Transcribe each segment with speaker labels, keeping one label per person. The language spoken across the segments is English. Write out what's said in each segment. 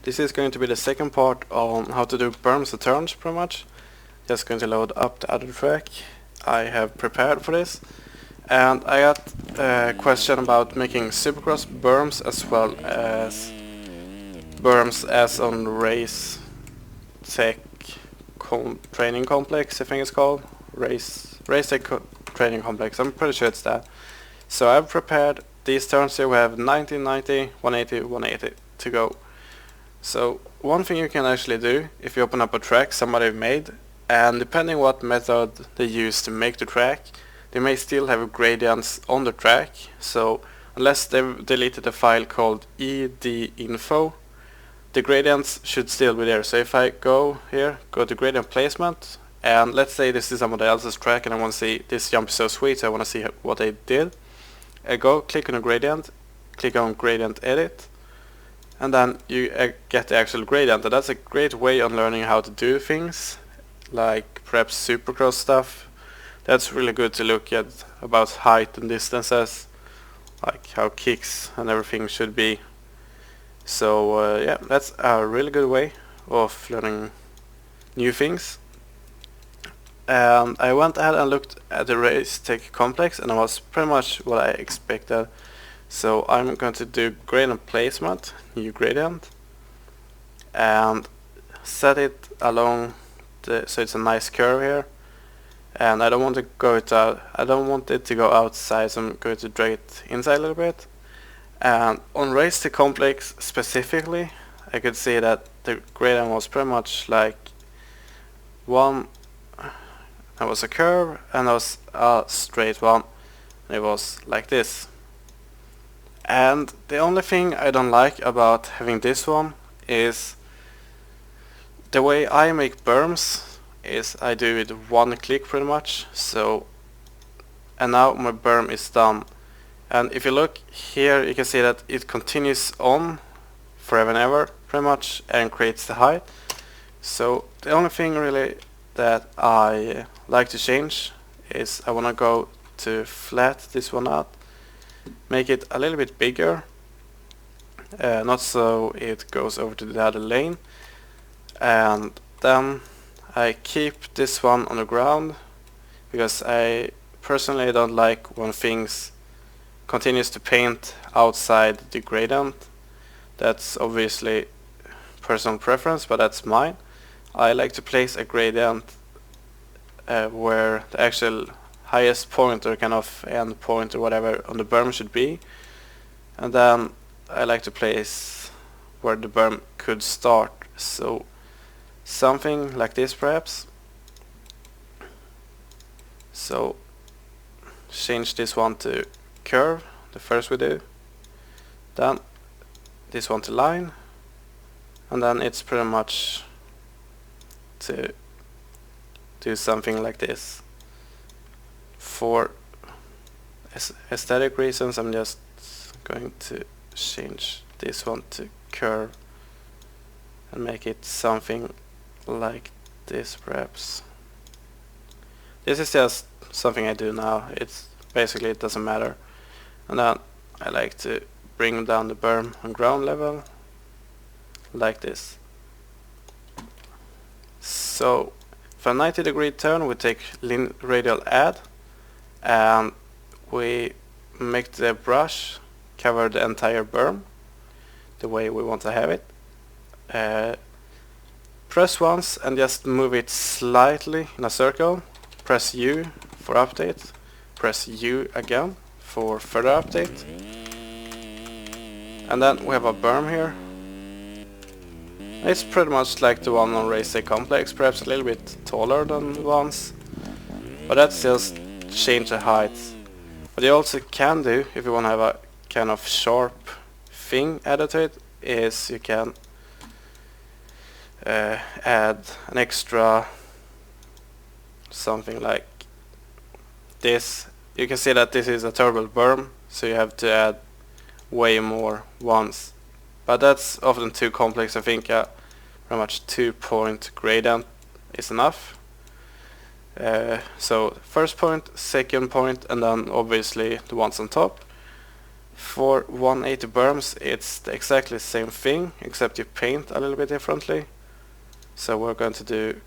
Speaker 1: This is going to be the second part on how to do berms and turns, pretty much. Just going to load up the other track I have prepared for this. And I got a question about making supercross berms as well as berms as on Race Tech Training Complex, I think it's called. Race Tech Training Complex, I'm pretty sure it's that. So I've prepared these turns here. We have 90, 90, 180, 180 to go. So one thing you can actually do if you open up a track somebody made, and depending what method they use to make the track, they may still have gradients on the track. So unless they've deleted a file called edinfo, the gradients should still be there. So if I go here, go to gradient placement, and let's say this is somebody else's track and I want to see this jump is so sweet, so I want to see what they did. I go click on a gradient, click on gradient edit, and then you get the actual gradient. And that's a great way on learning how to do things, like perhaps supercross stuff. That's really good to look at about height and distances, like how kicks and everything should be. So yeah, that's a really good way of learning new things. And I went ahead and looked at the Race Tech Complex, and it was pretty much what I expected. So I'm going to do gradient placement, new gradient, and set it along so it's a nice curve here. And I don't want to go I don't want it to go outside, so I'm going to drag it inside a little bit. And on Race Tech Complex specifically, I could see that the gradient was pretty much like one. That was a curve, and that was a straight one. It was like this. And the only thing I don't like about having this one is the way I make berms is I do it one click pretty much. So, and now my berm is done. And if you look here, you can see that it continues on forever and ever pretty much and creates the height. So the only thing really that I like to change is I want to go to flat this one out, make it a little bit bigger, not so it goes over to the other lane, and then I keep this one on the ground because I personally don't like when things continues to paint outside the gradient. That's obviously personal preference, but that's mine. I like to place a gradient where the actual highest point or kind of end point or whatever on the berm should be, and then I like to place where the berm could start, so something like this perhaps. So change this one to curve, the first we do, then this one to line, and then it's pretty much to do something like this. For aesthetic reasons, I'm just going to change this one to curve and make it something like this perhaps. This is just something I do now. It's basically, it doesn't matter. And then I like to bring down the berm on ground level like this. So for a 90-degree turn, we take radial add, and we make the brush cover the entire berm the way we want to have it. Press once and just move it slightly in a circle. Press U for update. Press U again for further update. And then we have a berm here. It's pretty much like the one on Race Tech Complex, perhaps a little bit taller than the ones, but that's just change the height. What you also can do, if you want to have a kind of sharp thing added to it, is you can add an extra something like this. You can see that this is a turbo berm, so you have to add way more once. But that's often too complex. I think pretty much 2-point gradient is enough. So first point, second point, and then obviously the ones on top. For 180 berms it's exactly the same thing, except you paint a little bit differently. So we're going to do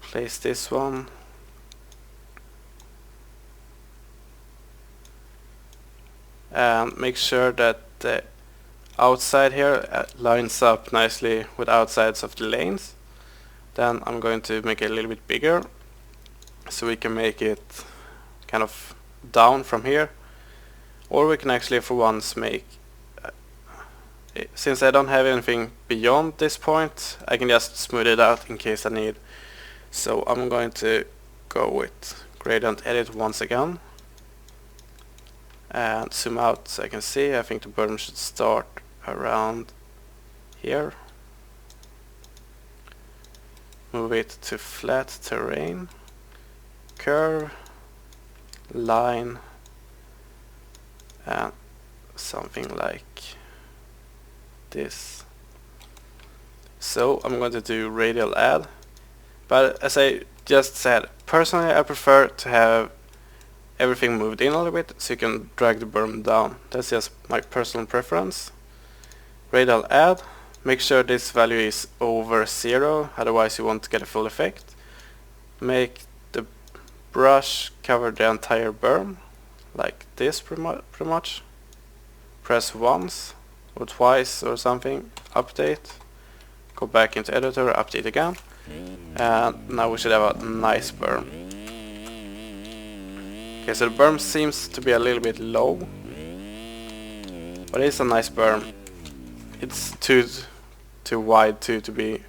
Speaker 1: place this one and make sure that the outside here lines up nicely with outsides of the lanes. Then I'm going to make it a little bit bigger so we can make it kind of down from here, or we can actually for once make since I don't have anything beyond this point, I can just smooth it out in case I need. So I'm going to go with gradient edit once again and zoom out so I can see. I think the berm should start around here. Move it to flat terrain, curve, line, and something like this. So I'm going to do radial add, but as I just said, personally I prefer to have everything moved in a little bit so you can drag the berm down. That's just my personal preference. Radial add, make sure this value is over 0, otherwise you won't get a full effect. Make the brush cover the entire berm like this pretty much. Press once or twice or something, update, go back into editor, update again, and now we should have a nice berm. Okay, so the berm seems to be a little bit low, but it's a nice berm. It's too wide to be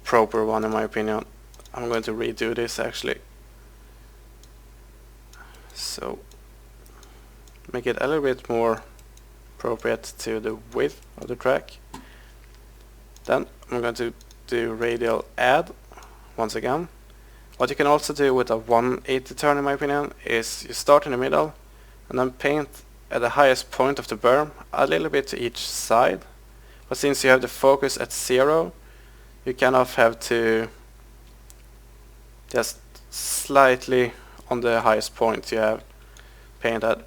Speaker 1: proper one in my opinion. I'm going to redo this actually. So make it a little bit more appropriate to the width of the track. Then I'm going to do radial add once again. What you can also do with a 180 turn in my opinion is you start in the middle and then paint at the highest point of the berm a little bit to each side. But since you have the focus at 0, you kind of have to just slightly on the highest point you have painted.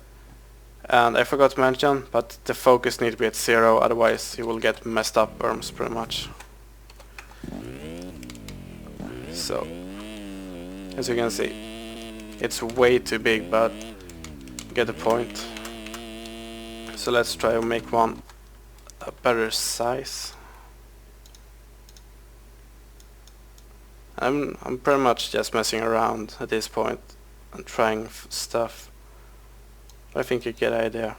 Speaker 1: And I forgot to mention, but the focus needs to be at 0, otherwise you will get messed up berms pretty much. So, as you can see, it's way too big, but you get the point. So let's try to make one a better size. I'm pretty much just messing around at this point and trying stuff. I think you get the idea.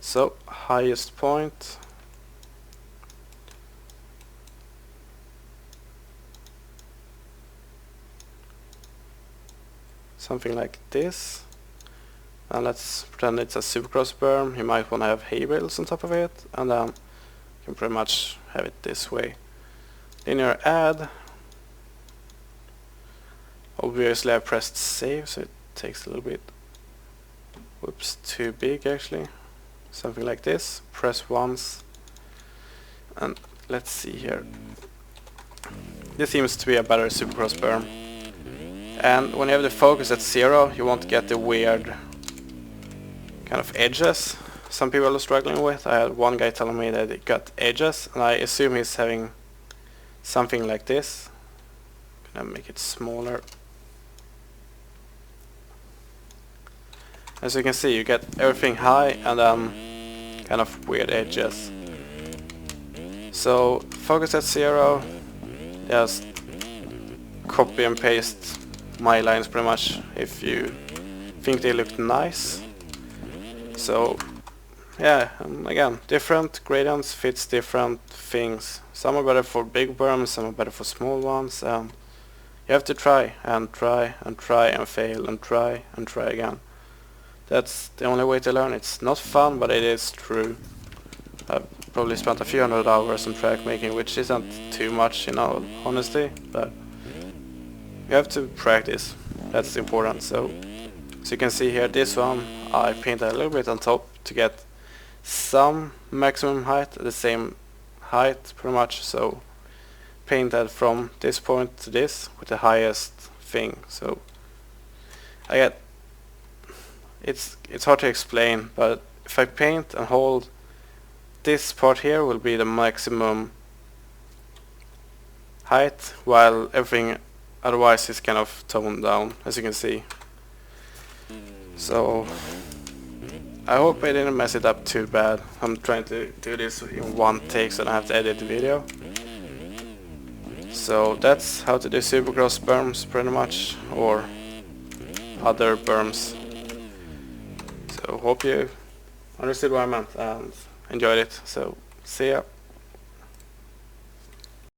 Speaker 1: So, highest point. Something like this. And let's pretend it's a supercross berm. You might want to have hay bales on top of it, and then you can pretty much have it this way. Linear add. Obviously I pressed save, so it takes a little bit, whoops, too big actually. Something like this. Press once, and let's see here. This seems to be a better supercross berm. And when you have the focus at 0, you won't get the weird kind of edges some people are struggling with. I had one guy telling me that it got edges, and I assume he's having something like this. I'm gonna make it smaller. As you can see, you get everything high and then kind of weird edges. So focus at 0, just copy and paste my lines pretty much if you think they look nice. So yeah, again, different gradients fits different things. Some are better for big berms, some are better for small ones, and you have to try and try and try and fail and try again. That's the only way to learn. It's not fun, but it is true. I've probably spent a few hundred hours on track making, which isn't too much in all honesty, but you have to practice. That's important. So you can see here, this one I painted a little bit on top to get some maximum height, the same height pretty much. So painted from this point to this with the highest thing. So I get it's hard to explain, but if I paint and hold, this part here will be the maximum height, while everything otherwise is kind of toned down, as you can see. So I hope I didn't mess it up too bad. I'm trying to do this in one take so I don't have to edit the video. So that's how to do supergloss berms pretty much, or other berms. So hope you understood what I meant and enjoyed it. So see ya.